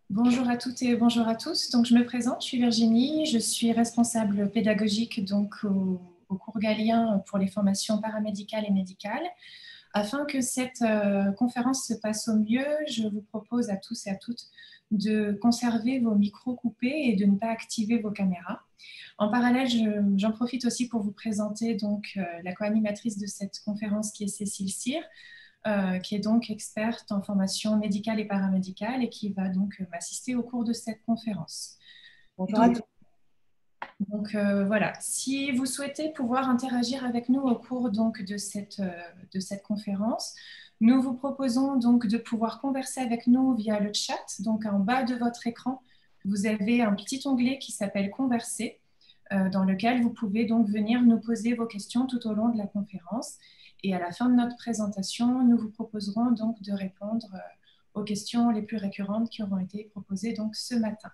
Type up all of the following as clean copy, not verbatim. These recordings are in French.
Bonjour à toutes et bonjour à tous. Donc, je me présente, je suis Virginie, je suis responsable pédagogique donc, au cours Galien pour les formations paramédicales et médicales. Afin que cette conférence se passe au mieux, je vous propose à tous et à toutes de conserver vos micros coupés et de ne pas activer vos caméras. En parallèle, j'en profite aussi pour vous présenter donc, la co-animatrice de cette conférence qui est Cécile Cyr, qui est donc experte en formation médicale et paramédicale et qui va donc m'assister au cours de cette conférence. Bonjour à tous. Donc voilà, si vous souhaitez pouvoir interagir avec nous au cours donc, de cette conférence, nous vous proposons donc de pouvoir converser avec nous via le chat. Donc en bas de votre écran, vous avez un petit onglet qui s'appelle Converser, dans lequel vous pouvez donc venir nous poser vos questions tout au long de la conférence. Et à la fin de notre présentation, nous vous proposerons donc de répondre aux questions les plus récurrentes qui auront été proposées donc ce matin.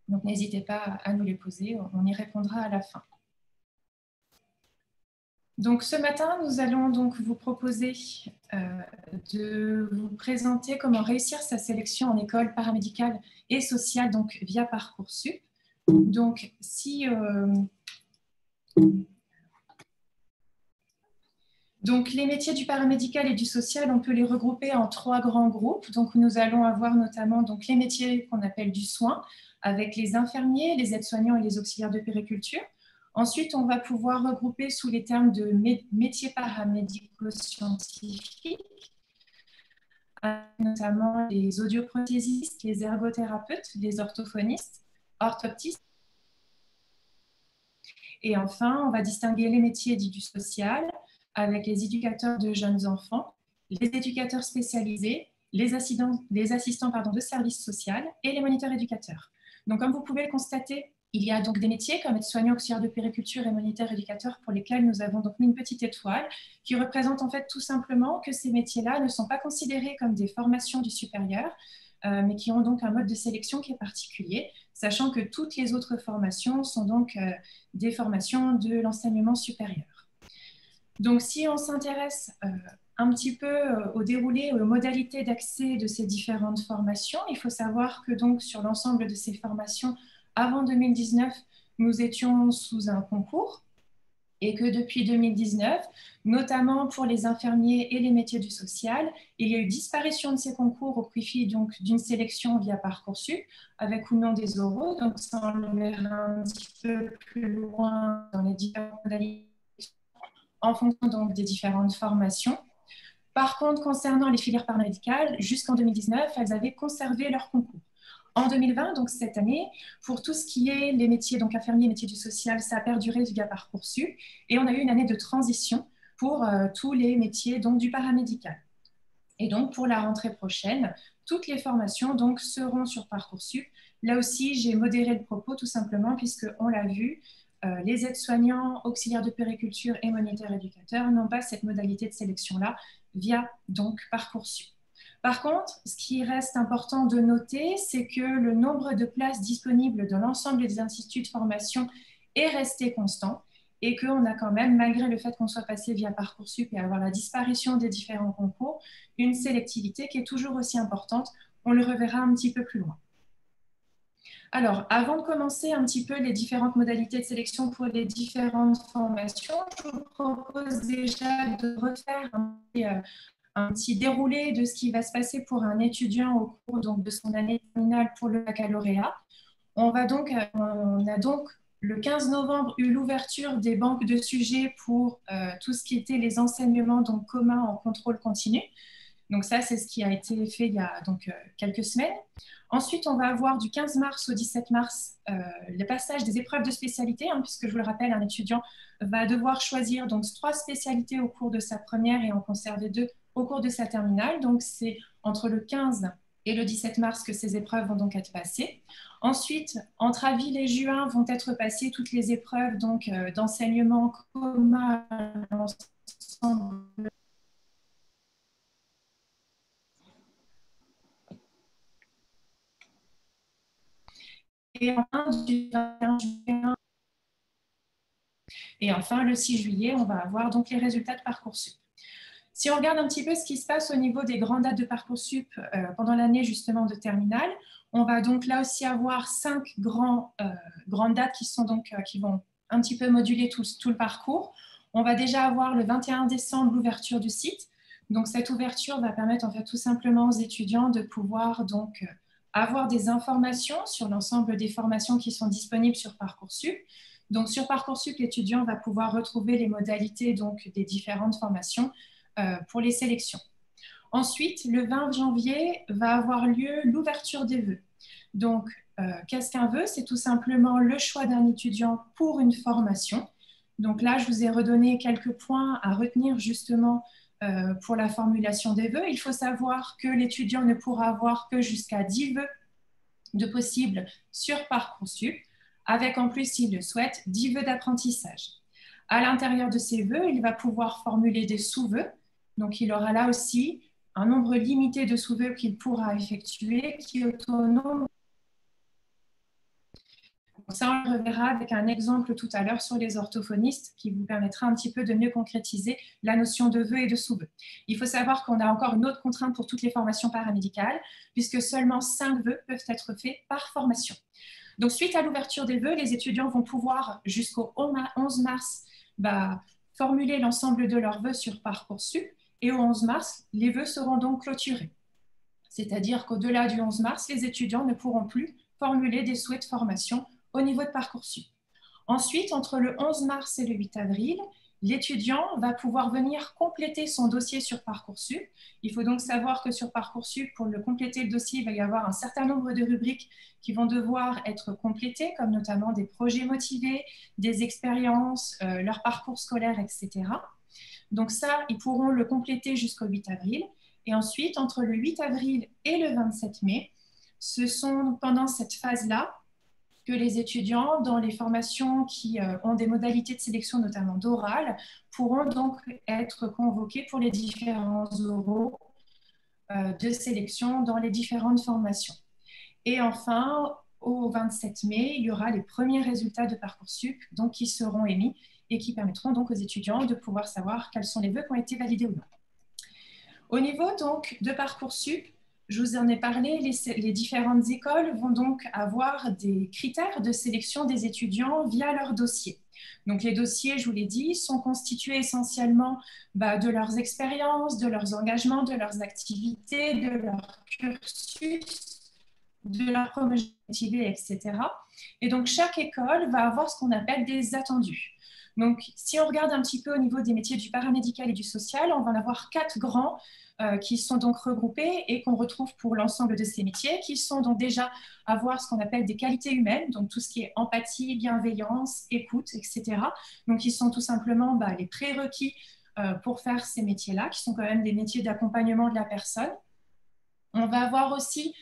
Donc n'hésitez pas à nous les poser, on y répondra à la fin. Donc ce matin, nous allons donc vous proposer de vous présenter comment réussir sa sélection en école paramédicale et sociale donc via Parcoursup. Donc Donc, les métiers du paramédical et du social, on peut les regrouper en 3 grands groupes. Donc, nous allons avoir notamment donc, les métiers qu'on appelle du soin, avec les infirmiers, les aides-soignants et les auxiliaires de puériculture. Ensuite, on va pouvoir regrouper sous les termes de métiers paramédico-scientifiques, notamment les audioprothésistes, les ergothérapeutes, les orthophonistes, orthoptistes. Et enfin, on va distinguer les métiers dits du social, avec les éducateurs de jeunes enfants, les éducateurs spécialisés, les assistants de services sociaux et les moniteurs éducateurs. Donc, comme vous pouvez le constater, il y a donc des métiers comme aide-soignant, auxiliaire de puériculture et moniteur éducateur pour lesquels nous avons donc mis une petite étoile qui représente en fait tout simplement que ces métiers-là ne sont pas considérés comme des formations du supérieur, mais qui ont donc un mode de sélection qui est particulier, sachant que toutes les autres formations sont donc des formations de l'enseignement supérieur. Donc, si on s'intéresse un petit peu au déroulé, aux modalités d'accès de ces différentes formations, il faut savoir que donc sur l'ensemble de ces formations, avant 2019, nous étions sous un concours et que depuis 2019, notamment pour les infirmiers et les métiers du social, il y a eu disparition de ces concours au profit donc d'une sélection via Parcoursup, avec ou non des oraux. Donc, ça, on le verra un petit peu plus loin dans les différentes modalités en fonction donc des différentes formations. Par contre, concernant les filières paramédicales, jusqu'en 2019, elles avaient conservé leur concours. En 2020, donc cette année, pour tout ce qui est les métiers, donc infirmiers, métiers du social, ça a perduré via Parcoursup et on a eu une année de transition pour tous les métiers donc, du paramédical. Et donc, pour la rentrée prochaine, toutes les formations donc, seront sur Parcoursup. Là aussi, j'ai modéré le propos tout simplement puisqu'on l'a vu, les aides-soignants, auxiliaires de puériculture et moniteurs éducateurs n'ont pas cette modalité de sélection-là via donc Parcoursup. Par contre, ce qui reste important de noter, c'est que le nombre de places disponibles dans l'ensemble des instituts de formation est resté constant et qu'on a quand même, malgré le fait qu'on soit passé via Parcoursup et avoir la disparition des différents concours, une sélectivité qui est toujours aussi importante. On le reverra un petit peu plus loin. Alors, avant de commencer un petit peu les différentes modalités de sélection pour les différentes formations, je vous propose déjà de refaire un petit déroulé de ce qui va se passer pour un étudiant au cours donc, de son année terminale pour le baccalauréat. On a donc le 15 novembre eu l'ouverture des banques de sujets pour tout ce qui était les enseignements donc, communs en contrôle continu. Donc ça, c'est ce qui a été fait il y a donc, quelques semaines. Ensuite, on va avoir du 15 mars au 17 mars le passage des épreuves de spécialité, hein, puisque je vous le rappelle, un étudiant va devoir choisir donc 3 spécialités au cours de sa première et en conserver 2 au cours de sa terminale. Donc c'est entre le 15 et le 17 mars que ces épreuves vont donc être passées. Ensuite, entre avril et juin vont être passées toutes les épreuves d'enseignement commun à l'ensemble. Et enfin, le 6 juillet, on va avoir donc les résultats de Parcoursup. Si on regarde un petit peu ce qui se passe au niveau des grandes dates de Parcoursup pendant l'année justement de terminale, On va donc là aussi avoir 5 grandes dates qui vont un petit peu moduler tout le parcours. On va déjà avoir le 21 décembre l'ouverture du site. Donc cette ouverture va permettre en fait tout simplement aux étudiants de pouvoir donc avoir des informations sur l'ensemble des formations qui sont disponibles sur Parcoursup. Donc sur Parcoursup, l'étudiant va pouvoir retrouver les modalités donc des différentes formations pour les sélections. Ensuite, le 20 janvier va avoir lieu l'ouverture des vœux. Donc, qu'est-ce qu'un vœu? C'est tout simplement le choix d'un étudiant pour une formation. Donc là, je vous ai redonné quelques points à retenir justement pour la formulation des vœux. Il faut savoir que l'étudiant ne pourra avoir que jusqu'à 10 vœux de possibles sur Parcoursup, avec en plus, s'il le souhaite, 10 vœux d'apprentissage. À l'intérieur de ces vœux, il va pouvoir formuler des sous-vœux. Donc, il aura là aussi un nombre limité de sous-vœux qu'il pourra effectuer, qui est autonome. Donc ça, on le reverra avec un exemple tout à l'heure sur les orthophonistes qui vous permettra un petit peu de mieux concrétiser la notion de vœux et de sous-vœux. Il faut savoir qu'on a encore une autre contrainte pour toutes les formations paramédicales, puisque seulement 5 vœux peuvent être faits par formation. Donc, suite à l'ouverture des vœux, les étudiants vont pouvoir, jusqu'au 11 mars, formuler l'ensemble de leurs vœux sur Parcoursup. Et au 11 mars, les vœux seront donc clôturés. C'est-à-dire qu'au-delà du 11 mars, les étudiants ne pourront plus formuler des souhaits de formation au niveau de Parcoursup. Ensuite, entre le 11 mars et le 8 avril, l'étudiant va pouvoir venir compléter son dossier sur Parcoursup. Il faut donc savoir que sur Parcoursup, pour le compléter le dossier, il va y avoir un certain nombre de rubriques qui vont devoir être complétées, comme notamment des projets motivés, des expériences, leur parcours scolaire, etc. Donc ça, ils pourront le compléter jusqu'au 8 avril. Et ensuite, entre le 8 avril et le 27 mai, ce sont pendant cette phase-là que les étudiants, dans les formations qui ont des modalités de sélection, notamment d'oral, pourront donc être convoqués pour les différents oraux de sélection dans les différentes formations. Et enfin, au 27 mai, il y aura les premiers résultats de Parcoursup donc, qui seront émis et qui permettront donc aux étudiants de pouvoir savoir quels sont les vœux qui ont été validés ou non. Au niveau donc de Parcoursup, je vous en ai parlé, les différentes écoles vont donc avoir des critères de sélection des étudiants via leur dossier. Donc les dossiers, je vous l'ai dit, sont constitués essentiellement de leurs expériences, de leurs engagements, de leurs activités, de leur cursus, de leur promotion motivée, etc. Et donc chaque école va avoir ce qu'on appelle des attendus. Donc si on regarde un petit peu au niveau des métiers du paramédical et du social, on va en avoir 4 grands qui sont donc regroupés et qu'on retrouve pour l'ensemble de ces métiers, qui sont donc déjà avoir ce qu'on appelle des qualités humaines, donc tout ce qui est empathie, bienveillance, écoute, etc. Donc, ils sont tout simplement les prérequis pour faire ces métiers-là, qui sont quand même des métiers d'accompagnement de la personne. On va avoir aussi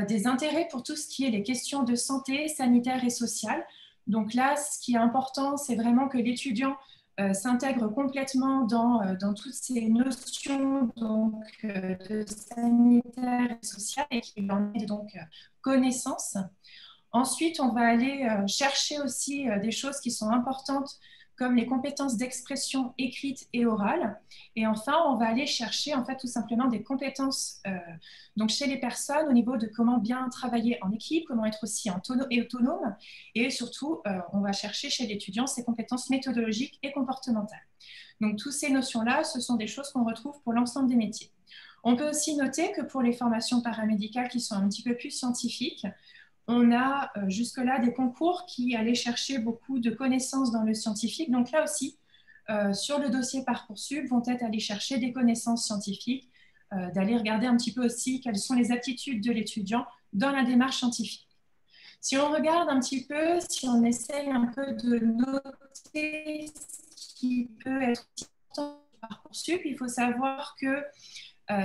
des intérêts pour tout ce qui est les questions de santé, sanitaire et sociale. Donc là, ce qui est important, c'est vraiment que l'étudiant s'intègre complètement dans toutes ces notions donc, de sanitaire et social et qu'il en ait donc connaissance. Ensuite, on va aller chercher aussi des choses qui sont importantes comme les compétences d'expression écrite et orale. Et enfin, on va aller chercher en fait tout simplement des compétences donc chez les personnes au niveau de comment bien travailler en équipe, comment être aussi autonome. Et surtout, on va chercher chez l'étudiant ces compétences méthodologiques et comportementales. Donc, toutes ces notions-là, ce sont des choses qu'on retrouve pour l'ensemble des métiers. On peut aussi noter que pour les formations paramédicales qui sont un petit peu plus scientifiques, on a jusque-là des concours qui allaient chercher beaucoup de connaissances dans le scientifique. Donc là aussi, sur le dossier Parcoursup, vont être allés chercher des connaissances scientifiques, d'aller regarder un petit peu aussi quelles sont les aptitudes de l'étudiant dans la démarche scientifique. Si on regarde un petit peu, si on essaye un peu de noter ce qui peut être important sur Parcoursup, il faut savoir que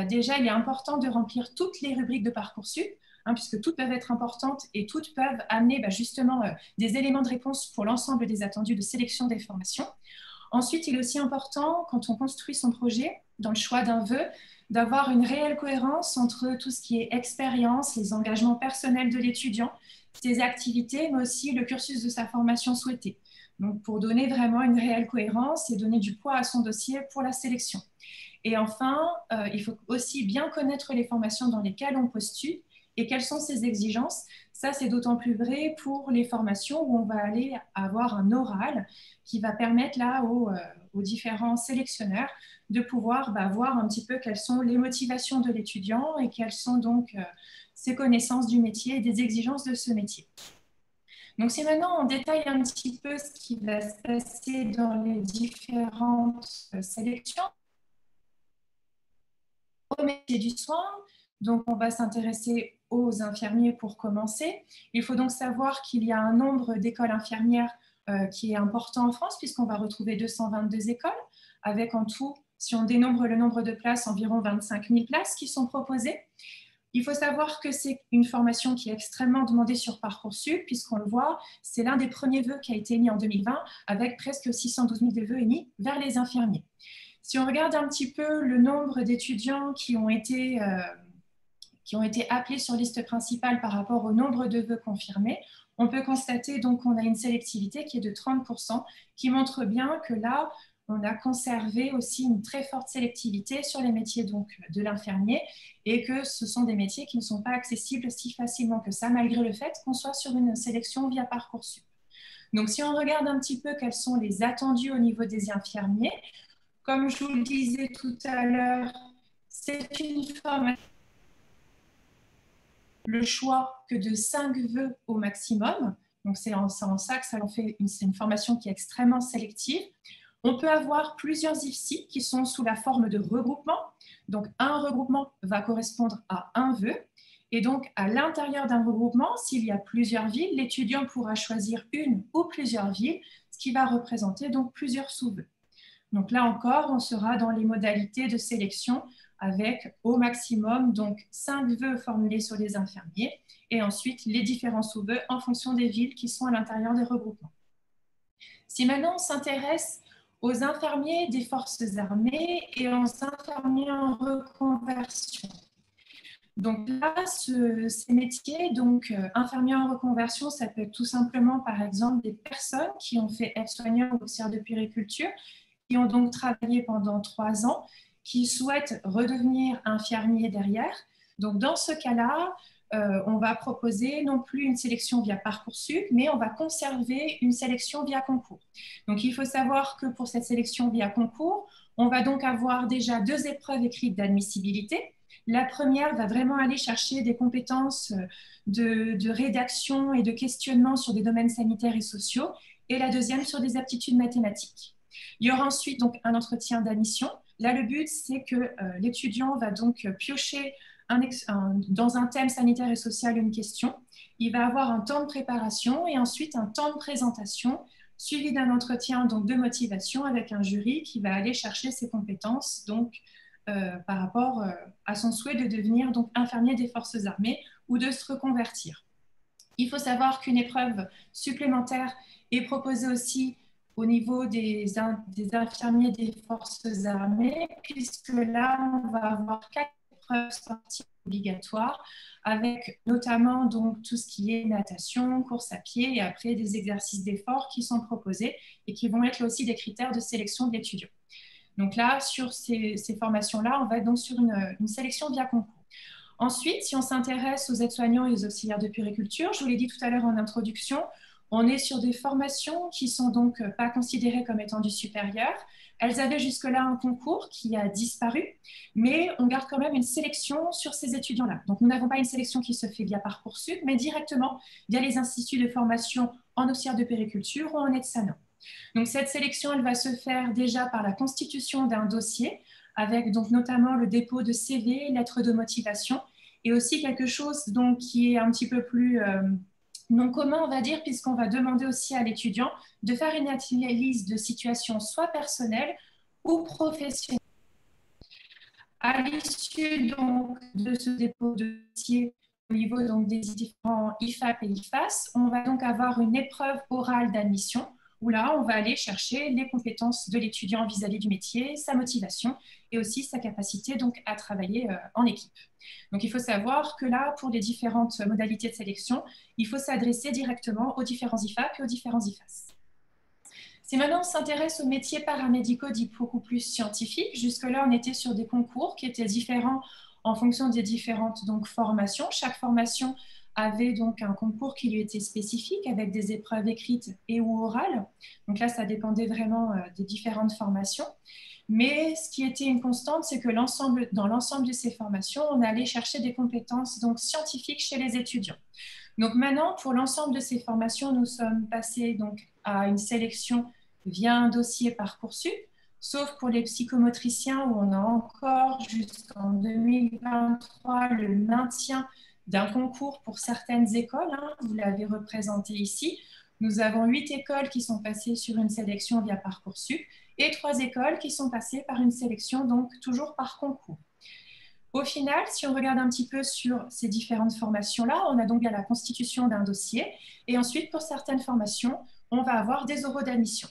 déjà, il est important de remplir toutes les rubriques de Parcoursup, puisque toutes peuvent être importantes et toutes peuvent amener justement des éléments de réponse pour l'ensemble des attendus de sélection des formations. Ensuite, il est aussi important, quand on construit son projet, dans le choix d'un vœu, d'avoir une réelle cohérence entre tout ce qui est expérience, les engagements personnels de l'étudiant, ses activités, mais aussi le cursus de sa formation souhaitée. Donc, pour donner vraiment une réelle cohérence et donner du poids à son dossier pour la sélection. Et enfin, il faut aussi bien connaître les formations dans lesquelles on postule Et quelles sont ces exigences? Ça, c'est d'autant plus vrai pour les formations où on va aller avoir un oral qui va permettre là aux différents sélectionneurs de pouvoir voir un petit peu quelles sont les motivations de l'étudiant et quelles sont donc ses connaissances du métier et des exigences de ce métier. Donc, si maintenant on détaille un petit peu ce qui va se passer dans les différentes sélections, au métier du soin, donc on va s'intéresser aux infirmiers pour commencer. Il faut donc savoir qu'il y a un nombre d'écoles infirmières qui est important en France, puisqu'on va retrouver 222 écoles, avec en tout, si on dénombre le nombre de places, environ 25 000 places qui sont proposées. Il faut savoir que c'est une formation qui est extrêmement demandée sur Parcoursup, puisqu'on le voit, c'est l'un des premiers vœux qui a été émis en 2020, avec presque 612 000 de vœux émis vers les infirmiers. Si on regarde un petit peu le nombre d'étudiants qui ont été appelés sur liste principale par rapport au nombre de vœux confirmés, on peut constater donc qu'on a une sélectivité qui est de 30%, qui montre bien que là, on a conservé aussi une très forte sélectivité sur les métiers donc, de l'infirmier et que ce sont des métiers qui ne sont pas accessibles si facilement que ça, malgré le fait qu'on soit sur une sélection via Parcoursup. Donc, si on regarde un petit peu quels sont les attendus au niveau des infirmiers, comme je vous le disais tout à l'heure, c'est une formation, le choix que de 5 vœux au maximum. Donc, c'est en ça que ça en fait une formation qui est extrêmement sélective. On peut avoir plusieurs IFSI qui sont sous la forme de regroupement. Donc, un regroupement va correspondre à un vœu. Et donc, à l'intérieur d'un regroupement, s'il y a plusieurs villes, l'étudiant pourra choisir une ou plusieurs villes, ce qui va représenter donc plusieurs sous-vœux. Donc là encore, on sera dans les modalités de sélection avec au maximum donc 5 vœux formulés sur les infirmiers et ensuite les différents sous-vœux en fonction des villes qui sont à l'intérieur des regroupements. Si maintenant on s'intéresse aux infirmiers des forces armées et aux infirmiers en reconversion. Donc là, ces métiers, donc infirmiers en reconversion, ça peut être tout simplement par exemple des personnes qui ont fait aide-soignant ou auxiliaire de puériculture, qui ont donc travaillé pendant 3 ans, qui souhaitent redevenir infirmiers derrière. Donc, dans ce cas-là, on va proposer non plus une sélection via Parcoursup, mais on va conserver une sélection via concours. Donc, il faut savoir que pour cette sélection via concours, on va donc avoir déjà 2 épreuves écrites d'admissibilité. La première va vraiment aller chercher des compétences de rédaction et de questionnement sur des domaines sanitaires et sociaux, et la deuxième sur des aptitudes mathématiques. Il y aura ensuite donc un entretien d'admission. Là, le but, c'est que l'étudiant va donc piocher dans un thème sanitaire et social une question. Il va avoir un temps de préparation et ensuite un temps de présentation, suivi d'un entretien donc, de motivation avec un jury qui va aller chercher ses compétences donc, par rapport à son souhait de devenir donc, infirmier des forces armées ou de se reconvertir. Il faut savoir qu'une épreuve supplémentaire est proposée aussi au niveau des infirmiers des forces armées, puisque là, on va avoir 4 épreuves sportives obligatoires, avec notamment donc, tout ce qui est natation, course à pied, et après des exercices d'effort qui sont proposés et qui vont être là aussi des critères de sélection de l'étudiant. Donc là, sur ces formations-là, on va être donc sur une sélection via concours. Ensuite, si on s'intéresse aux aides-soignants et aux auxiliaires de puériculture, je vous l'ai dit tout à l'heure en introduction, on est sur des formations qui ne sont donc pas considérées comme étant du supérieur. Elles avaient jusque-là un concours qui a disparu, mais on garde quand même une sélection sur ces étudiants-là. Donc, nous n'avons pas une sélection qui se fait via Parcoursup, mais directement via les instituts de formation en auxiliaire de puériculture ou en aide-soignant. Donc, cette sélection, elle va se faire déjà par la constitution d'un dossier, avec donc notamment le dépôt de CV, lettres de motivation, et aussi quelque chose donc, qui est un petit peu plus non commun, on va dire, puisqu'on va demander aussi à l'étudiant de faire une analyse de situation soit personnelle ou professionnelle. À l'issue donc, de ce dépôt de dossier au niveau donc, des différents IFAP et IFAS, on va donc avoir une épreuve orale d'admission où là, on va aller chercher les compétences de l'étudiant vis-à-vis du métier, sa motivation et aussi sa capacité donc, à travailler en équipe. Donc, il faut savoir que là, pour les différentes modalités de sélection, il faut s'adresser directement aux différents IFAP et aux différents IFAS. Si maintenant on s'intéresse aux métiers paramédicaux dits beaucoup plus scientifiques, jusque-là, on était sur des concours qui étaient différents en fonction des différentes donc, formations. Chaque formation avait donc un concours qui lui était spécifique avec des épreuves écrites et ou orales. Donc là, ça dépendait vraiment des différentes formations. Mais ce qui était une constante, c'est que dans l'ensemble de ces formations, on allait chercher des compétences donc, scientifiques chez les étudiants. Donc maintenant, pour l'ensemble de ces formations, nous sommes passés donc, à une sélection via un dossier Parcoursup, sauf pour les psychomotriciens où on a encore jusqu'en 2023 le maintien d'un concours pour certaines écoles. Vous l'avez représenté ici. Nous avons 8 écoles qui sont passées sur une sélection via Parcoursup et 3 écoles qui sont passées par une sélection, donc toujours par concours. Au final, si on regarde un petit peu sur ces différentes formations-là, on a donc la constitution d'un dossier et ensuite, pour certaines formations, on va avoir des oraux d'admission.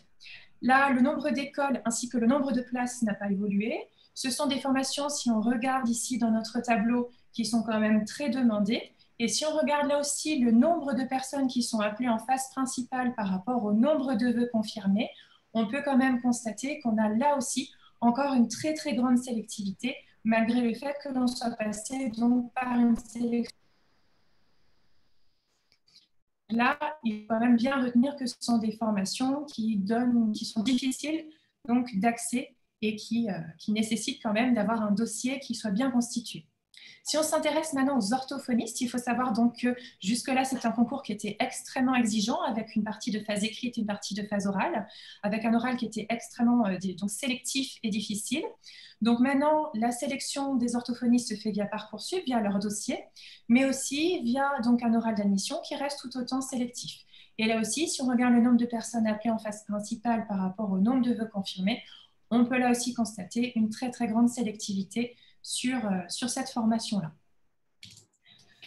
Là, le nombre d'écoles ainsi que le nombre de places n'a pas évolué. Ce sont des formations, si on regarde ici dans notre tableau, qui sont quand même très demandées. Et si on regarde là aussi le nombre de personnes qui sont appelées en phase principale par rapport au nombre de vœux confirmés, on peut quand même constater qu'on a là aussi encore une très très grande sélectivité, malgré le fait que l'on soit passé donc par une sélection. Là, il faut quand même bien retenir que ce sont des formations qui sont difficiles d'accès et qui nécessitent quand même d'avoir un dossier qui soit bien constitué. Si on s'intéresse maintenant aux orthophonistes, il faut savoir donc que jusque-là, c'est un concours qui était extrêmement exigeant avec une partie de phase écrite et une partie de phase orale, avec un oral qui était extrêmement donc sélectif et difficile. Donc maintenant, la sélection des orthophonistes se fait via Parcoursup, via leur dossier, mais aussi via donc un oral d'admission qui reste tout autant sélectif. Et là aussi, si on regarde le nombre de personnes appelées en phase principale par rapport au nombre de vœux confirmés, on peut là aussi constater une très très grande sélectivité sur cette formation-là.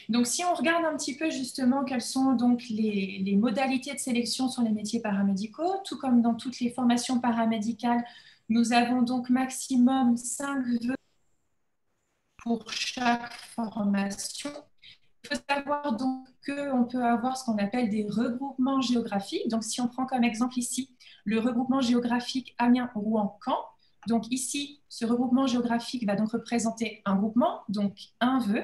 Donc, si on regarde un petit peu justement quelles sont donc les modalités de sélection sur les métiers paramédicaux, tout comme dans toutes les formations paramédicales, nous avons donc maximum 5 vœux pour chaque formation. Il faut savoir donc qu'on peut avoir ce qu'on appelle des regroupements géographiques. Donc, si on prend comme exemple ici le regroupement géographique Amiens-Rouen-Caen, donc ici, ce regroupement géographique va donc représenter un groupement, donc un vœu.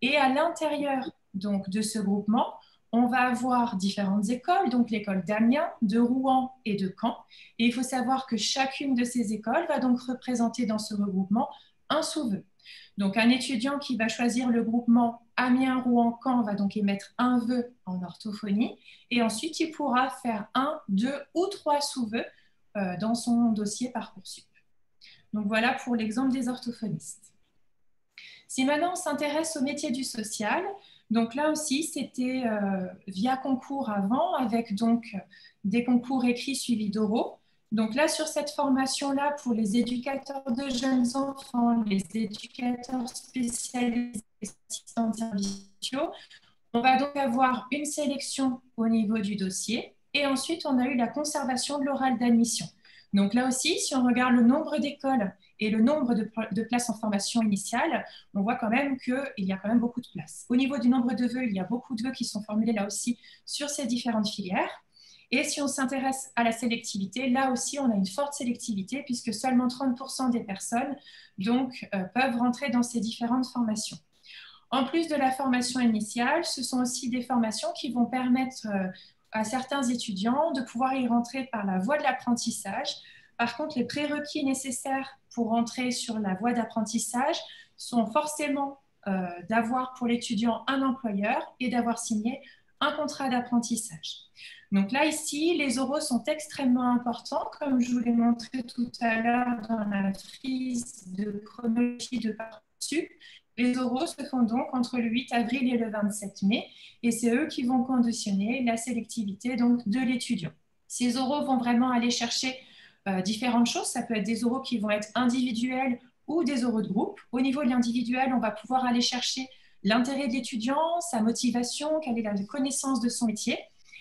Et à l'intérieur donc, de ce groupement, on va avoir différentes écoles, donc l'école d'Amiens, de Rouen et de Caen. Et il faut savoir que chacune de ces écoles va donc représenter dans ce regroupement un sous-vœu. Donc, un étudiant qui va choisir le groupement Amiens-Rouen-Caen va donc émettre un vœu en orthophonie et ensuite, il pourra faire 1, 2 ou 3 sous-vœux dans son dossier Parcoursup. Donc, voilà pour l'exemple des orthophonistes. Si maintenant on s'intéresse au métier du social, donc là aussi, c'était via concours avant, avec donc des concours écrits suivis d'oraux. Donc là, sur cette formation-là, pour les éducateurs de jeunes enfants, les éducateurs spécialisés, assistants de services sociaux, on va donc avoir une sélection au niveau du dossier et ensuite, on a eu la conservation de l'oral d'admission. Donc là aussi, si on regarde le nombre d'écoles et le nombre de places en formation initiale, on voit quand même qu'il y a quand même beaucoup de places. Au niveau du nombre de vœux, il y a beaucoup de vœux qui sont formulés là aussi sur ces différentes filières. Et si on s'intéresse à la sélectivité, là aussi, on a une forte sélectivité puisque seulement 30% des personnes donc, peuvent rentrer dans ces différentes formations. En plus de la formation initiale, ce sont aussi des formations qui vont permettre à certains étudiants de pouvoir y rentrer par la voie de l'apprentissage. Par contre, les prérequis nécessaires pour rentrer sur la voie d'apprentissage sont forcément d'avoir pour l'étudiant un employeur et d'avoir signé un contrat d'apprentissage. Donc là, ici, les oraux sont extrêmement importants, comme je vous l'ai montré tout à l'heure dans la frise de chronologie de Parcoursup. Les oraux se font donc entre le 8 avril et le 27 mai, et c'est eux qui vont conditionner la sélectivité donc, de l'étudiant. Ces oraux vont vraiment aller chercher différentes choses. Ça peut être des oraux qui vont être individuels ou des oraux de groupe. Au niveau de l'individuel, on va pouvoir aller chercher l'intérêt de l'étudiant, sa motivation, quelle est la connaissance de son métier.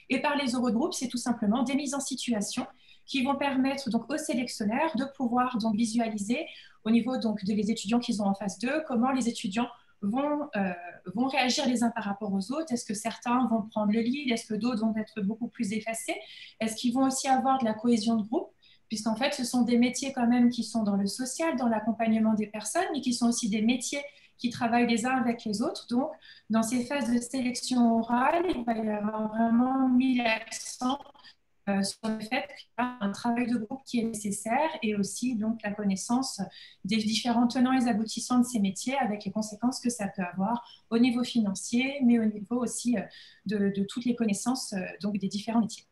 Et par les oraux de groupe, c'est tout simplement des mises en situation qui vont permettre donc, aux sélectionneurs de pouvoir donc, visualiser au niveau donc, des étudiants qu'ils ont en face d'eux, comment les étudiants vont réagir les uns par rapport aux autres. Est-ce que certains vont prendre le lead? Est-ce que d'autres vont être beaucoup plus effacés? Est-ce qu'ils vont aussi avoir de la cohésion de groupe? Puisqu'en fait, ce sont des métiers quand même qui sont dans le social, dans l'accompagnement des personnes, mais qui sont aussi des métiers qui travaillent les uns avec les autres. Donc, dans ces phases de sélection orale, il va y avoir vraiment mis l'accent sur le fait qu'il y a un travail de groupe qui est nécessaire et aussi donc la connaissance des différents tenants et aboutissants de ces métiers avec les conséquences que ça peut avoir au niveau financier, mais au niveau aussi de toutes les connaissances donc des différents métiers.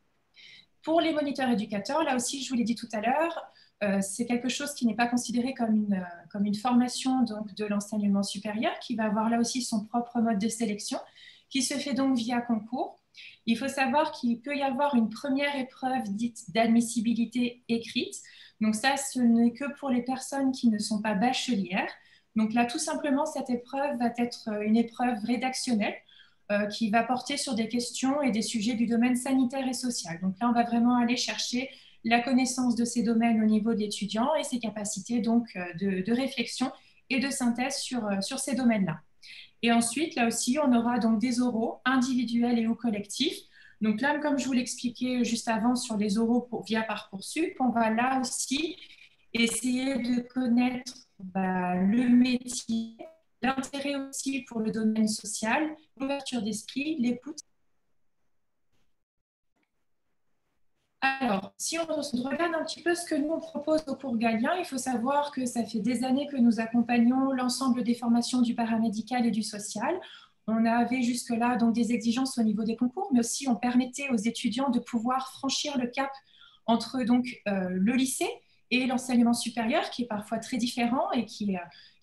Pour les moniteurs éducateurs, là aussi, je vous l'ai dit tout à l'heure, c'est quelque chose qui n'est pas considéré comme une formation donc, de l'enseignement supérieur, qui va avoir là aussi son propre mode de sélection, qui se fait donc via concours. Il faut savoir qu'il peut y avoir une première épreuve dite d'admissibilité écrite. Donc ça, ce n'est que pour les personnes qui ne sont pas bachelières. Donc là, tout simplement, cette épreuve va être une épreuve rédactionnelle qui va porter sur des questions et des sujets du domaine sanitaire et social. Donc là, on va vraiment aller chercher la connaissance de ces domaines au niveau de l'étudiant et ses capacités donc, de réflexion et de synthèse sur ces domaines-là. Et ensuite, là aussi, on aura donc des oraux individuels et ou collectifs. Donc là, comme je vous l'expliquais juste avant sur les oraux via Parcoursup, on va là aussi essayer de connaître le métier, l'intérêt aussi pour le domaine social, l'ouverture d'esprit, l'écoute. Alors, si on regarde un petit peu ce que nous on propose au cours Galien, il faut savoir que ça fait des années que nous accompagnons l'ensemble des formations du paramédical et du social. On avait jusque-là donc des exigences au niveau des concours, mais aussi on permettait aux étudiants de pouvoir franchir le cap entre donc, le lycée et l'enseignement supérieur, qui est parfois très différent et qui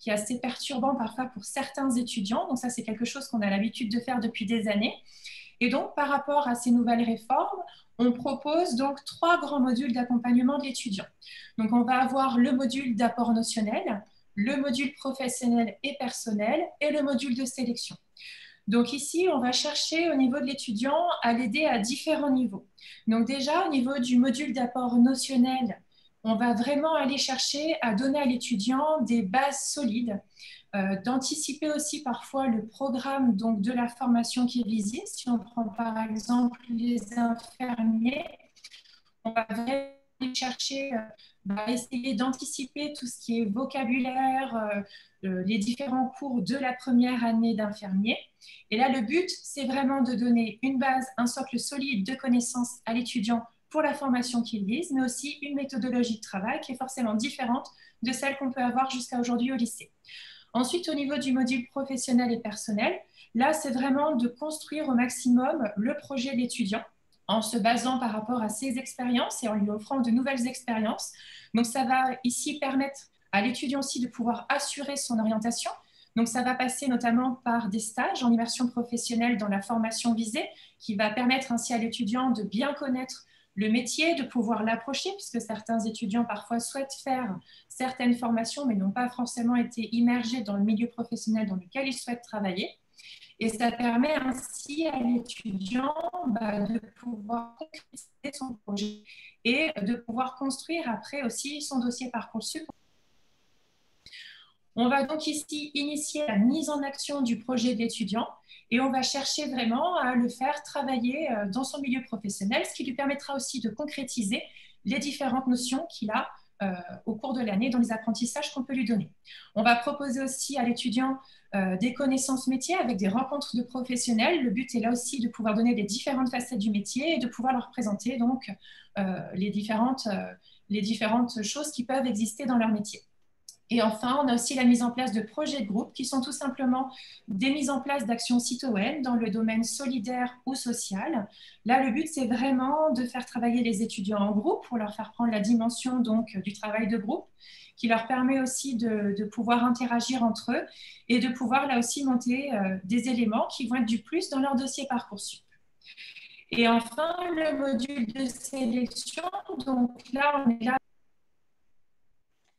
est assez perturbant parfois pour certains étudiants. Donc ça, c'est quelque chose qu'on a l'habitude de faire depuis des années. Et donc, par rapport à ces nouvelles réformes, on propose donc 3 grands modules d'accompagnement de l'étudiant. Donc, on va avoir le module d'apport notionnel, le module professionnel et personnel et le module de sélection. Donc ici, on va chercher au niveau de l'étudiant à l'aider à différents niveaux. Donc déjà, au niveau du module d'apport notionnel, on va vraiment aller chercher à donner à l'étudiant des bases solides, d'anticiper aussi parfois le programme donc, de la formation qui est visée. Si on prend par exemple les infirmiers, on va vraiment chercher à essayer d'anticiper tout ce qui est vocabulaire, les différents cours de la première année d'infirmier. Et là, le but, c'est vraiment de donner une base, un socle solide de connaissances à l'étudiant pour la formation qu'il vise, mais aussi une méthodologie de travail qui est forcément différente de celle qu'on peut avoir jusqu'à aujourd'hui au lycée. Ensuite, au niveau du module professionnel et personnel, là, c'est vraiment de construire au maximum le projet de l'étudiant en se basant par rapport à ses expériences et en lui offrant de nouvelles expériences. Donc, ça va ici permettre à l'étudiant aussi de pouvoir assurer son orientation. Donc, ça va passer notamment par des stages en immersion professionnelle dans la formation visée, qui va permettre ainsi à l'étudiant de bien connaître le métier, de pouvoir l'approcher, puisque certains étudiants parfois souhaitent faire certaines formations, mais n'ont pas forcément été immergés dans le milieu professionnel dans lequel ils souhaitent travailler. Et ça permet ainsi à l'étudiant de pouvoir concrétiser son projet et de pouvoir construire après aussi son dossier Parcoursup. On va donc ici initier la mise en action du projet de l'étudiant et on va chercher vraiment à le faire travailler dans son milieu professionnel, ce qui lui permettra aussi de concrétiser les différentes notions qu'il a au cours de l'année dans les apprentissages qu'on peut lui donner. On va proposer aussi à l'étudiant des connaissances métiers avec des rencontres de professionnels. Le but est là aussi de pouvoir donner les différentes facettes du métier et de pouvoir leur présenter donc les différentes choses qui peuvent exister dans leur métier. Et enfin, on a aussi la mise en place de projets de groupe qui sont tout simplement des mises en place d'actions citoyennes dans le domaine solidaire ou social. Là, le but, c'est vraiment de faire travailler les étudiants en groupe pour leur faire prendre la dimension donc, du travail de groupe, qui leur permet aussi de pouvoir interagir entre eux et de pouvoir là aussi monter des éléments qui vont être du plus dans leur dossier Parcoursup. Et enfin, le module de sélection, donc là, on est là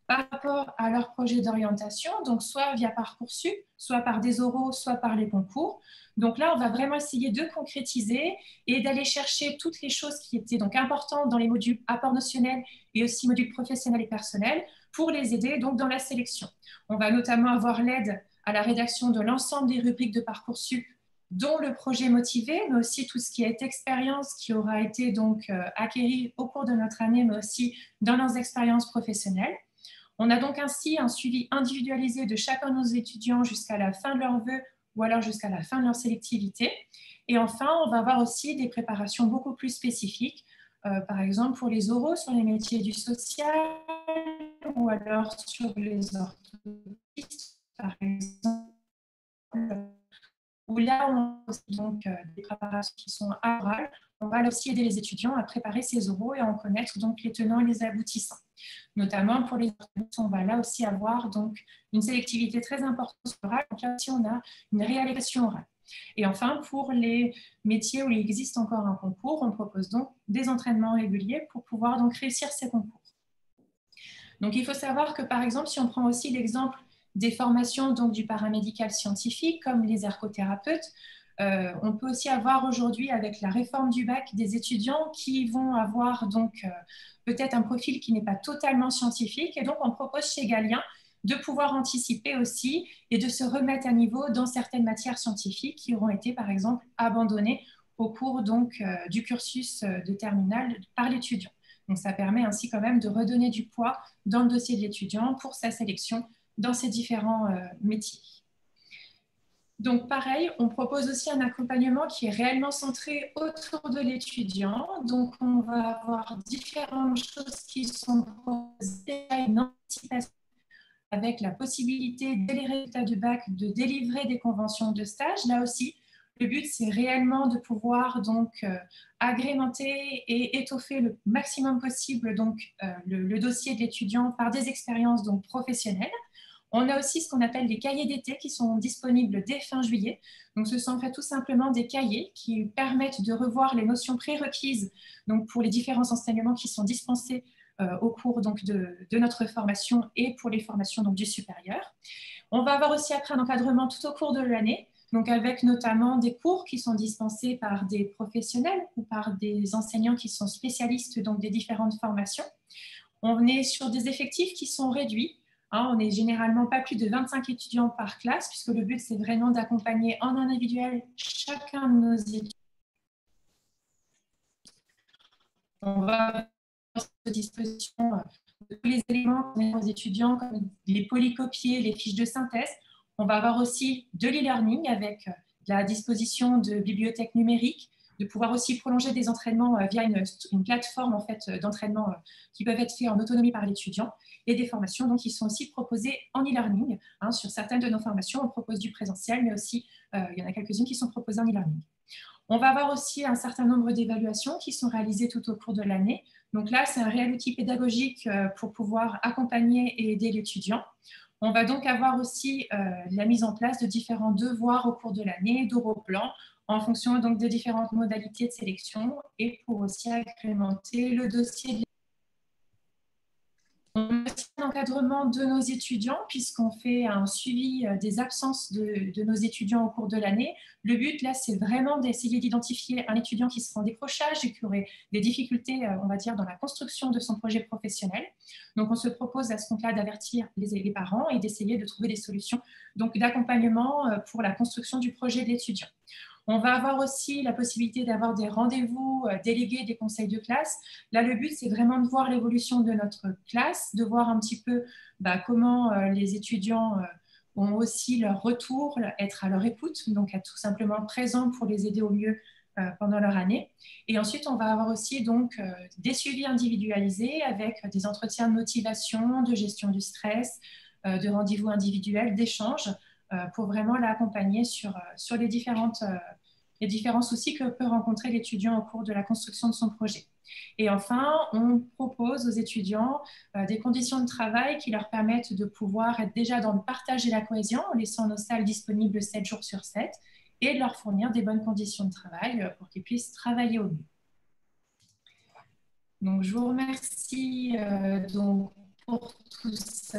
par rapport à leur projet d'orientation, donc soit via Parcoursup, soit par des oraux, soit par les concours. Donc là, on va vraiment essayer de concrétiser et d'aller chercher toutes les choses qui étaient donc importantes dans les modules apport notionnel et aussi modules professionnels et personnels pour les aider donc dans la sélection. On va notamment avoir l'aide à la rédaction de l'ensemble des rubriques de Parcoursup, dont le projet motivé, mais aussi tout ce qui est expérience qui aura été donc acquéri au cours de notre année, mais aussi dans nos expériences professionnelles. On a donc ainsi un suivi individualisé de chacun de nos étudiants jusqu'à la fin de leur vœu ou alors jusqu'à la fin de leur sélectivité. Et enfin, on va avoir aussi des préparations beaucoup plus spécifiques, par exemple pour les oraux sur les métiers du social ou alors sur les orthoptistes, par exemple, où là, on a aussi donc, des préparations qui sont orales. On va aussi aider les étudiants à préparer ces oraux et à en connaître donc les tenants et les aboutissants. Notamment pour les orthoptistes, on va là aussi avoir donc une sélectivité très importante sur l'oral. Donc là aussi, on a une réalisation orale. Et enfin, pour les métiers où il existe encore un concours, on propose donc des entraînements réguliers pour pouvoir donc réussir ces concours. Donc, il faut savoir que, par exemple, si on prend aussi l'exemple des formations donc, du paramédical scientifique, comme les ergothérapeutes, on peut aussi avoir aujourd'hui, avec la réforme du bac, des étudiants qui vont avoir donc peut-être un profil qui n'est pas totalement scientifique. Et donc, on propose chez Galien de pouvoir anticiper aussi et de se remettre à niveau dans certaines matières scientifiques qui auront été, par exemple, abandonnées au cours donc, du cursus de terminale par l'étudiant. Donc, ça permet ainsi quand même de redonner du poids dans le dossier de l'étudiant pour sa sélection dans ces différents métiers. Donc, pareil, on propose aussi un accompagnement qui est réellement centré autour de l'étudiant. Donc, on va avoir différentes choses qui sont proposées, une anticipation avec la possibilité, dès les résultats du bac, de délivrer des conventions de stage. Là aussi, le but, c'est réellement de pouvoir donc agrémenter et étoffer le maximum possible donc, le dossier de l'étudiant par des expériences donc, professionnelles. On a aussi ce qu'on appelle des cahiers d'été qui sont disponibles dès fin juillet. Donc, ce sont en fait tout simplement des cahiers qui permettent de revoir les notions prérequises donc, pour les différents enseignements qui sont dispensés au cours donc, de notre formation et pour les formations donc, du supérieur. On va avoir aussi après un encadrement tout au cours de l'année, donc avec notamment des cours qui sont dispensés par des professionnels ou par des enseignants qui sont spécialistes donc, des différentes formations. On est sur des effectifs qui sont réduits. On n'est généralement pas plus de 25 étudiants par classe, puisque le but, c'est vraiment d'accompagner en individuel chacun de nos étudiants. On va avoir à disposition tous les éléments aux étudiants, comme les polycopiés, les fiches de synthèse. On va avoir aussi de l'e-learning avec la disposition de bibliothèques numériques, de pouvoir aussi prolonger des entraînements via une plateforme en fait, d'entraînement qui peuvent être faits en autonomie par l'étudiant et des formations donc, qui sont aussi proposées en e-learning. Sur certaines de nos formations, on propose du présentiel, mais aussi il y en a quelques-unes qui sont proposées en e-learning. On va avoir aussi un certain nombre d'évaluations qui sont réalisées tout au cours de l'année. Donc là, c'est un réel outil pédagogique pour pouvoir accompagner et aider l'étudiant. On va donc avoir aussi la mise en place de différents devoirs au cours de l'année, d'europlans, en fonction donc des différentes modalités de sélection et pour aussi agrémenter le dossier de on a aussi un encadrement de nos étudiants puisqu'on fait un suivi des absences de nos étudiants au cours de l'année. Le but, là, c'est vraiment d'essayer d'identifier un étudiant qui serait en décrochage et qui aurait des difficultés, on va dire, dans la construction de son projet professionnel. Donc, on se propose à ce compte-là d'avertir les parents et d'essayer de trouver des solutions d'accompagnement pour la construction du projet de l'étudiant. On va avoir aussi la possibilité d'avoir des rendez-vous délégués des conseils de classe. Là, le but, c'est vraiment de voir l'évolution de notre classe, de voir un petit peu comment les étudiants ont aussi leur retour, être à leur écoute, donc être tout simplement présent pour les aider au mieux pendant leur année. Et ensuite, on va avoir aussi donc, des suivis individualisés avec des entretiens de motivation, de gestion du stress, de rendez-vous individuels, d'échanges, pour vraiment l'accompagner sur les différents soucis que peut rencontrer l'étudiant au cours de la construction de son projet. Et enfin, on propose aux étudiants des conditions de travail qui leur permettent de pouvoir être déjà dans le partage et la cohésion en laissant nos salles disponibles 7 jours sur 7 et de leur fournir des bonnes conditions de travail pour qu'ils puissent travailler au mieux. Donc, je vous remercie donc, pour tous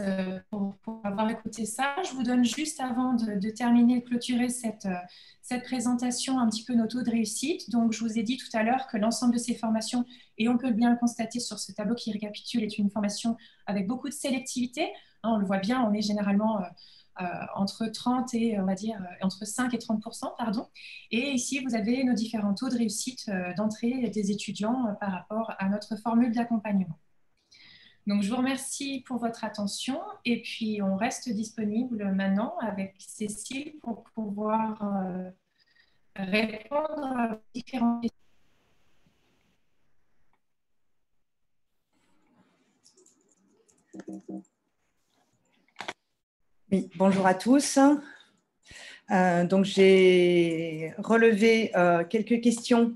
pour avoir écouté ça. Je vous donne juste avant de terminer et de clôturer cette présentation un petit peu nos taux de réussite. Donc, je vous ai dit tout à l'heure que l'ensemble de ces formations, et on peut bien le constater sur ce tableau qui récapitule, est une formation avec beaucoup de sélectivité. On le voit bien, on est généralement entre 30 et on va dire entre 5 et 30%, pardon. Et ici, vous avez nos différents taux de réussite d'entrée des étudiants par rapport à notre formule d'accompagnement. Donc, je vous remercie pour votre attention et puis on reste disponible maintenant avec Cécile pour pouvoir répondre à différentes questions. Oui, bonjour à tous. Donc, j'ai relevé quelques questions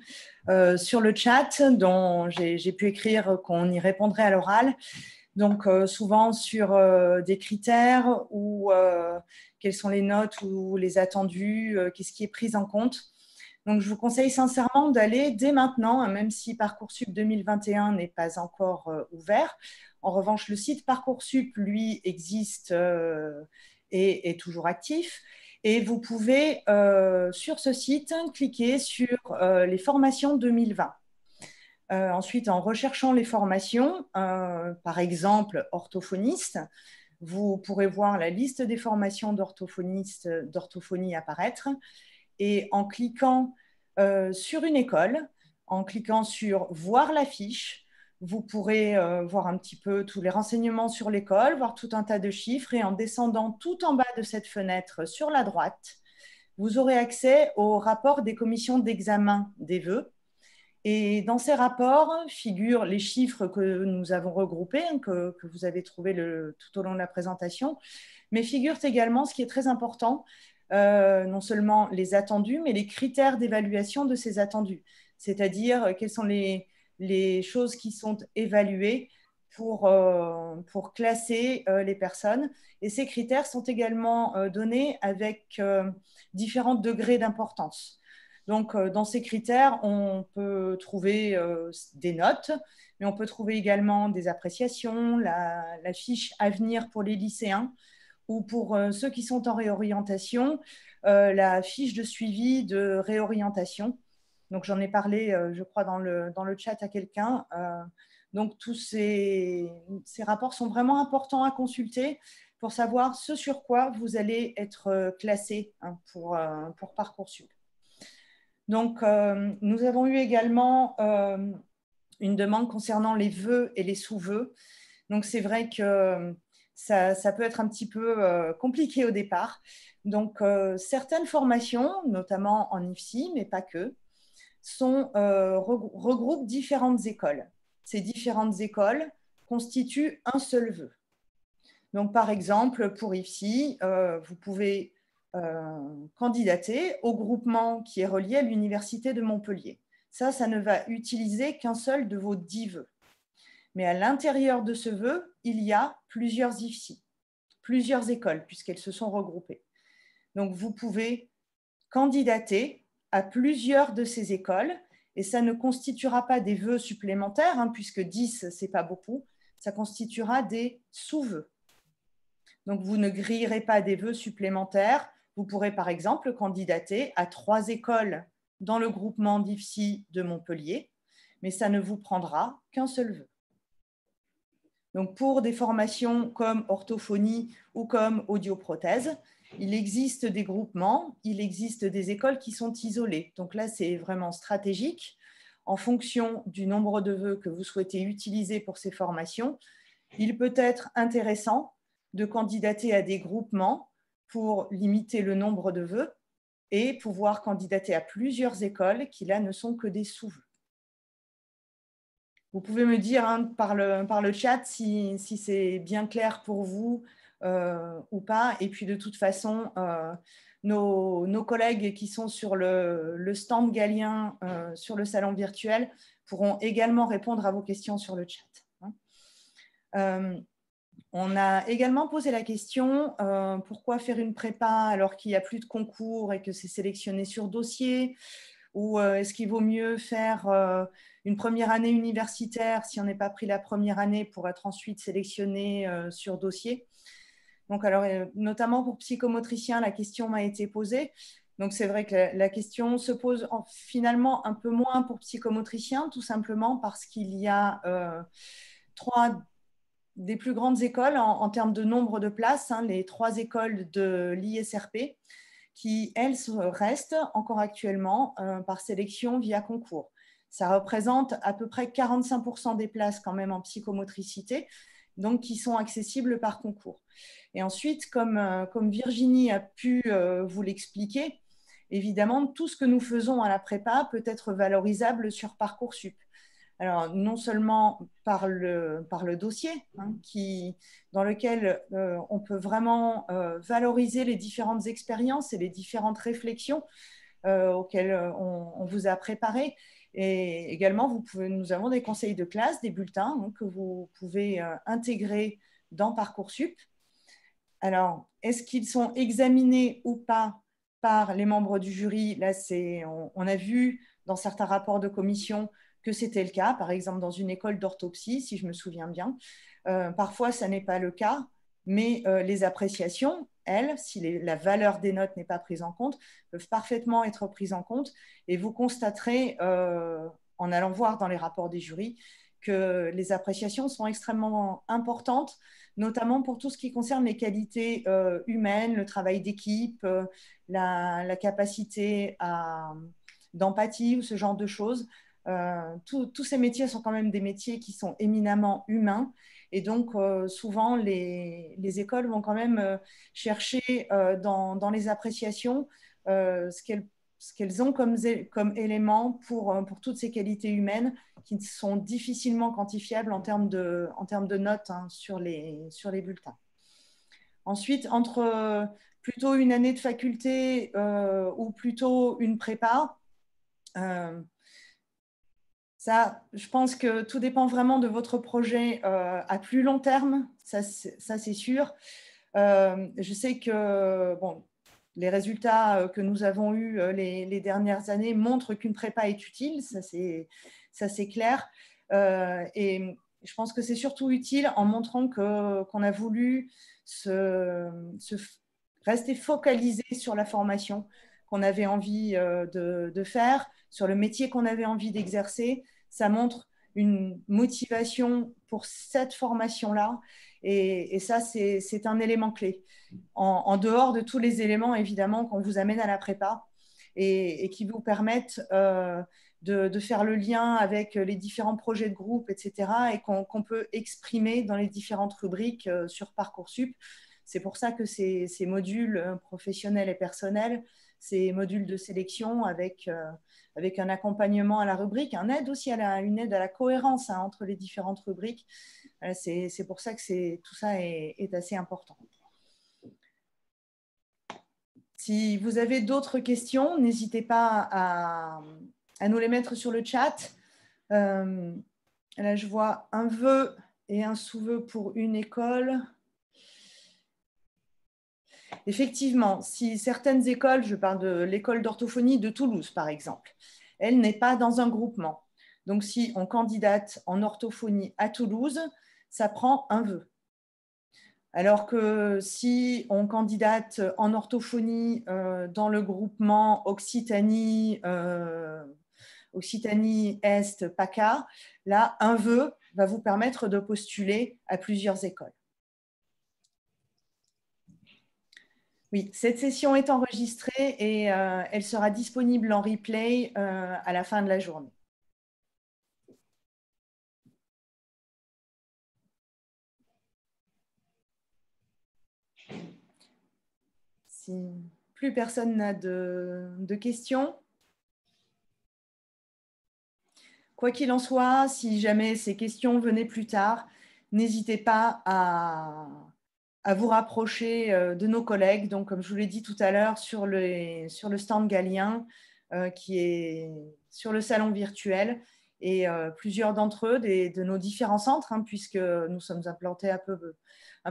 sur le chat dont j'ai pu écrire qu'on y répondrait à l'oral. Donc, souvent sur des critères ou quelles sont les notes ou les attendus, qu'est-ce qui est pris en compte. Donc, je vous conseille sincèrement d'aller dès maintenant, même si Parcoursup 2021 n'est pas encore ouvert. En revanche, le site Parcoursup, lui, existe et est toujours actif. Et vous pouvez, sur ce site, cliquer sur les formations 2020. Ensuite, en recherchant les formations, par exemple orthophoniste, vous pourrez voir la liste des formations d'orthophonie apparaître. Et en cliquant sur une école, en cliquant sur « Voir la fiche », vous pourrez voir un petit peu tous les renseignements sur l'école, voir tout un tas de chiffres. Et en descendant tout en bas de cette fenêtre sur la droite, vous aurez accès au rapport des commissions d'examen des vœux. Et dans ces rapports figurent les chiffres que nous avons regroupés, que vous avez trouvés tout au long de la présentation, mais figurent également, ce qui est très important, non seulement les attendus, mais les critères d'évaluation de ces attendus, c'est-à-dire quelles sont les choses qui sont évaluées pour classer les personnes. Et ces critères sont également donnés avec différents degrés d'importance. Donc, dans ces critères, on peut trouver des notes, mais on peut trouver également des appréciations, la fiche à venir pour les lycéens ou pour ceux qui sont en réorientation, la fiche de suivi de réorientation. Donc, j'en ai parlé, je crois, dans le chat à quelqu'un. Donc, tous ces rapports sont vraiment importants à consulter pour savoir ce sur quoi vous allez être classé pour Parcoursup. Donc, nous avons eu également une demande concernant les vœux et les sous-vœux. Donc, c'est vrai que ça peut être un petit peu compliqué au départ. Donc, certaines formations, notamment en IFSI, mais pas que, regroupent différentes écoles. Ces différentes écoles constituent un seul vœu. Donc, par exemple, pour IFSI, vous pouvez candidater au groupement qui est relié à l'Université de Montpellier. Ça ne va utiliser qu'un seul de vos 10 vœux. Mais à l'intérieur de ce vœu, il y a plusieurs IFSI, plusieurs écoles, puisqu'elles se sont regroupées. Donc, vous pouvez candidater à plusieurs de ces écoles, et ça ne constituera pas des vœux supplémentaires, puisque 10, ce n'est pas beaucoup, ça constituera des sous-vœux. Donc, vous ne grillerez pas des vœux supplémentaires. Vous pourrez, par exemple, candidater à 3 écoles dans le groupement d'IFSI de Montpellier, mais ça ne vous prendra qu'un seul vœu. Donc, pour des formations comme orthophonie ou comme audioprothèse, il existe des groupements, il existe des écoles qui sont isolées. Donc là, c'est vraiment stratégique. En fonction du nombre de vœux que vous souhaitez utiliser pour ces formations, il peut être intéressant de candidater à des groupements pour limiter le nombre de vœux et pouvoir candidater à plusieurs écoles qui, là, ne sont que des sous-vœux. Vous pouvez me dire par le chat si c'est bien clair pour vous ou pas. Et puis, de toute façon, nos collègues qui sont sur le stand Galien sur le salon virtuel pourront également répondre à vos questions sur le chat. On a également posé la question pourquoi faire une prépa alors qu'il n'y a plus de concours et que c'est sélectionné sur dossier, ou est-ce qu'il vaut mieux faire une première année universitaire si on n'est pas pris la première année pour être ensuite sélectionné sur dossier. Donc, alors, notamment pour psychomotricien, la question m'a été posée. Donc, c'est vrai que la question se pose finalement un peu moins pour psychomotricien, tout simplement parce qu'il y a 3 des plus grandes écoles en termes de nombre de places, les 3 écoles de l'ISRP, qui, elles, restent encore actuellement par sélection via concours. Ça représente à peu près 45% des places quand même en psychomotricité. donc qui sont accessibles par concours. Et ensuite, comme Virginie a pu vous l'expliquer, évidemment, tout ce que nous faisons à la prépa peut être valorisable sur Parcoursup. Alors, non seulement par le dossier, hein, dans lequel on peut vraiment valoriser les différentes expériences et les différentes réflexions auxquelles on vous a préparé. Et également, nous avons des conseils de classe, des bulletins hein, que vous pouvez intégrer dans Parcoursup. Alors, est-ce qu'ils sont examinés ou pas par les membres du jury? Là, on a vu dans certains rapports de commission que c'était le cas, par exemple dans une école d'orthopsie, si je me souviens bien. Parfois, ça n'est pas le cas, mais les appréciations, elles, si la valeur des notes n'est pas prise en compte, peuvent parfaitement être prises en compte. Et vous constaterez, en allant voir dans les rapports des jurys, que les appréciations sont extrêmement importantes, notamment pour tout ce qui concerne les qualités humaines, le travail d'équipe, la capacité d'empathie ou ce genre de choses. Tous ces métiers sont quand même des métiers qui sont éminemment humains. Et donc, souvent, les écoles vont quand même chercher dans les appréciations ce qu'elles ont comme élément pour toutes ces qualités humaines qui sont difficilement quantifiables en termes de notes hein, sur les bulletins. Ensuite, entre plutôt une année de faculté ou plutôt une prépa, ça, je pense que tout dépend vraiment de votre projet à plus long terme, ça c'est sûr. Je sais que bon, les résultats que nous avons eus les dernières années montrent qu'une prépa est utile, ça c'est clair. Et je pense que c'est surtout utile en montrant qu'on a voulu rester focalisé sur la formation qu'on avait envie de faire, sur le métier qu'on avait envie d'exercer. Ça montre une motivation pour cette formation-là. Et ça, c'est un élément clé. En dehors de tous les éléments, évidemment, qu'on vous amène à la prépa et qui vous permettent de faire le lien avec les différents projets de groupe, etc., et qu'on peut exprimer dans les différentes rubriques sur Parcoursup. C'est pour ça que ces modules professionnels et personnels, ces modules de sélection avec un accompagnement à la rubrique, une aide à la cohérence hein, entre les différentes rubriques. C'est pour ça que tout ça est assez important. Si vous avez d'autres questions, n'hésitez pas à nous les mettre sur le chat. Là, je vois un vœu et un sous-vœu pour une école. Effectivement, si certaines écoles, je parle de l'école d'orthophonie de Toulouse par exemple, elle n'est pas dans un groupement. Donc, si on candidate en orthophonie à Toulouse, ça prend un vœu. Alors que si on candidate en orthophonie dans le groupement Occitanie, Est, PACA, là, un vœu va vous permettre de postuler à plusieurs écoles. Oui, cette session est enregistrée et elle sera disponible en replay à la fin de la journée. Si plus personne n'a de questions. Quoi qu'il en soit, si jamais ces questions venaient plus tard, n'hésitez pas à vous rapprocher de nos collègues. Donc, comme je vous l'ai dit tout à l'heure, sur le stand Galien, qui est sur le salon virtuel, et plusieurs d'entre eux, de nos différents centres, hein, puisque nous sommes implantés un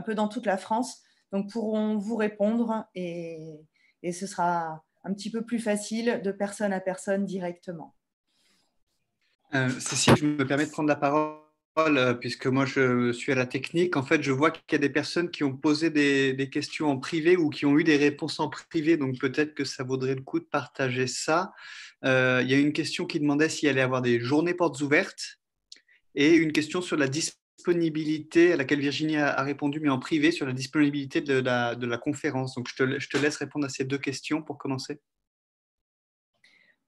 peu dans toute la France, donc pourront vous répondre et ce sera un petit peu plus facile de personne à personne directement. Cécile, je me permets de prendre la parole puisque moi je suis à la technique. En fait, je vois qu'il y a des personnes qui ont posé des questions en privé ou qui ont eu des réponses en privé, donc peut-être que ça vaudrait le coup de partager ça. Il y a une question qui demandait s'il allait y avoir des journées portes ouvertes et une question sur la disponibilité à laquelle Virginie a répondu, mais en privé, sur la disponibilité de la conférence. Donc je te laisse répondre à ces deux questions pour commencer.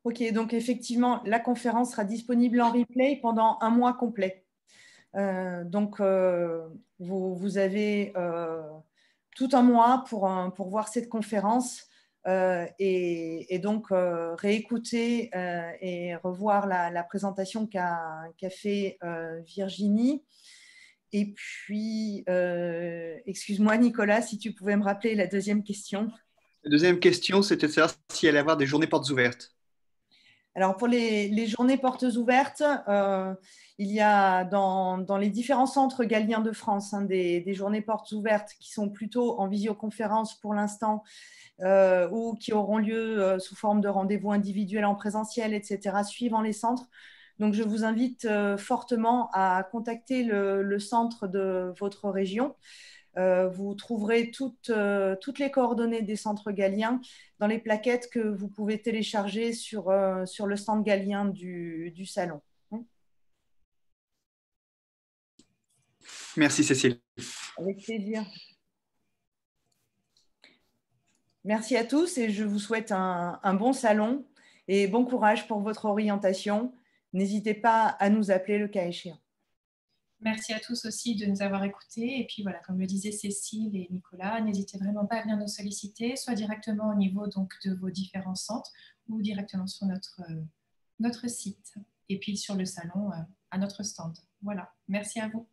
Ok, donc effectivement, la conférence sera disponible en replay pendant un mois complet. Donc, vous avez tout un mois pour voir cette conférence et donc réécouter et revoir la présentation qu'a fait Virginie. Et puis, excuse-moi Nicolas, si tu pouvais me rappeler la deuxième question. La deuxième question, c'était de savoir s'il allait y avoir des journées portes ouvertes. Alors, pour les journées portes ouvertes, il y a dans les différents centres Galiens de France des journées portes ouvertes qui sont plutôt en visioconférence pour l'instant ou qui auront lieu sous forme de rendez-vous individuels en présentiel, etc., suivant les centres. Donc, je vous invite fortement à contacter le centre de votre région. Vous trouverez toutes les coordonnées des centres galiens dans les plaquettes que vous pouvez télécharger sur le stand galien du salon. Merci Cécile. Avec plaisir. Merci à tous et je vous souhaite un bon salon et bon courage pour votre orientation. N'hésitez pas à nous appeler le cas échéant. Merci à tous aussi de nous avoir écoutés. Et puis voilà, comme le disaient Cécile et Nicolas, n'hésitez vraiment pas à venir nous solliciter, soit directement au niveau donc, de vos différents centres ou directement sur notre site. Et puis sur le salon, à notre stand. Voilà, merci à vous.